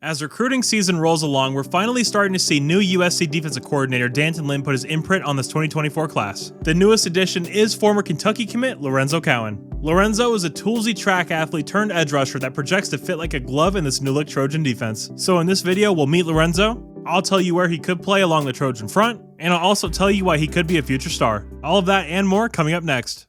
As recruiting season rolls along, we're finally starting to see new USC defensive coordinator D'Anton Lynn put his imprint on this 2024 class. The newest addition is former Kentucky commit Lorenzo Cowan. Lorenzo is a toolsy track athlete turned edge rusher that projects to fit like a glove in this new-look Trojan defense. So in this video, we'll meet Lorenzo, I'll tell you where he could play along the Trojan front, and I'll also tell you why he could be a future star. All of that and more coming up next.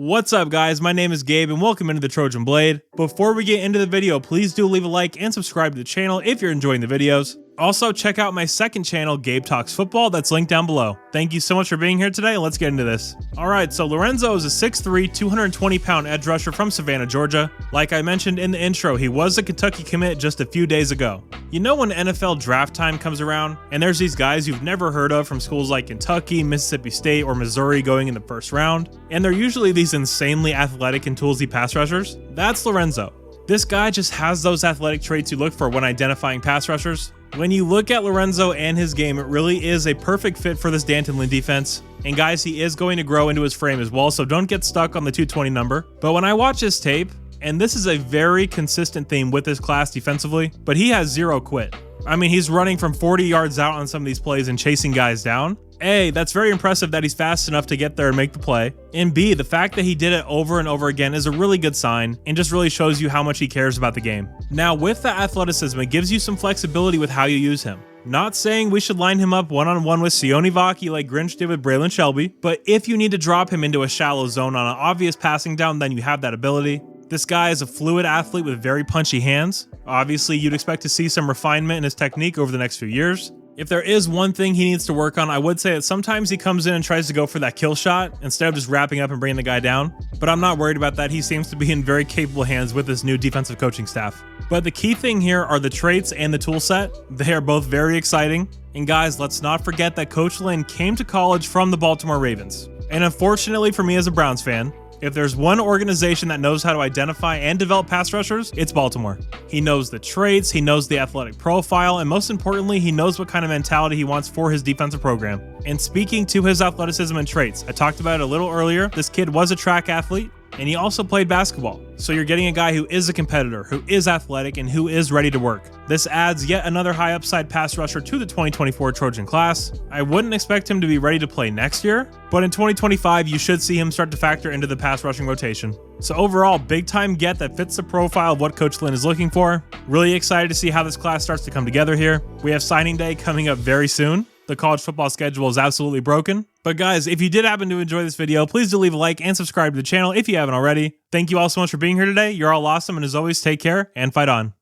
What's up guys, my name is Gabe and welcome into the Trojan Blade. Before we get into the video, please do leave a like and subscribe to the channel if you're enjoying the videos. Also, check out my second channel, Gabe Talks Football, that's linked down below. Thank you so much for being here today, let's get into this. Alright, so Lorenzo is a 6'3", 220-pound edge rusher from Savannah, Georgia. Like I mentioned in the intro, he was a Kentucky commit just a few days ago. You know when NFL draft time comes around, and there's these guys you've never heard of from schools like Kentucky, Mississippi State, or Missouri going in the first round, and they're usually these insanely athletic and toolsy pass rushers? That's Lorenzo. This guy just has those athletic traits you look for when identifying pass rushers. When you look at Lorenzo and his game, it really is a perfect fit for this D'Anton Lynn defense. And guys, he is going to grow into his frame as well, so don't get stuck on the 220 number. But when I watch his tape, and this is a very consistent theme with this class defensively, but he has zero quit. I mean, he's running from 40 yards out on some of these plays and chasing guys down. A, that's very impressive that he's fast enough to get there and make the play. And B, the fact that he did it over and over again is a really good sign and just really shows you how much he cares about the game. Now, with the athleticism, it gives you some flexibility with how you use him. Not saying we should line him up one-on-one with Sione Vaki like Grinch did with Braylon Shelby, but if you need to drop him into a shallow zone on an obvious passing down, then you have that ability. This guy is a fluid athlete with very punchy hands. Obviously, you'd expect to see some refinement in his technique over the next few years. If there is one thing he needs to work on, I would say that sometimes he comes in and tries to go for that kill shot instead of just wrapping up and bringing the guy down. But I'm not worried about that. He seems to be in very capable hands with this new defensive coaching staff. But the key thing here are the traits and the tool set. They are both very exciting. And guys, let's not forget that Coach Lynn came to college from the Baltimore Ravens. And unfortunately for me as a Browns fan, if there's one organization that knows how to identify and develop pass rushers, it's Baltimore. He knows the traits, he knows the athletic profile, and most importantly, he knows what kind of mentality he wants for his defensive program. And speaking to his athleticism and traits, I talked about it a little earlier, this kid was a track athlete, and he also played basketball. So you're getting a guy who is a competitor, who is athletic, and who is ready to work. This adds yet another high upside pass rusher to the 2024 Trojan class. I wouldn't expect him to be ready to play next year, but in 2025, you should see him start to factor into the pass rushing rotation. So overall, big time get that fits the profile of what Coach Lynn is looking for. Really excited to see how this class starts to come together here. We have signing day coming up very soon. The college football schedule is absolutely broken. But guys, if you did happen to enjoy this video, please do leave a like and subscribe to the channel if you haven't already. Thank you all so much for being here today. You're all awesome, and as always, take care and fight on.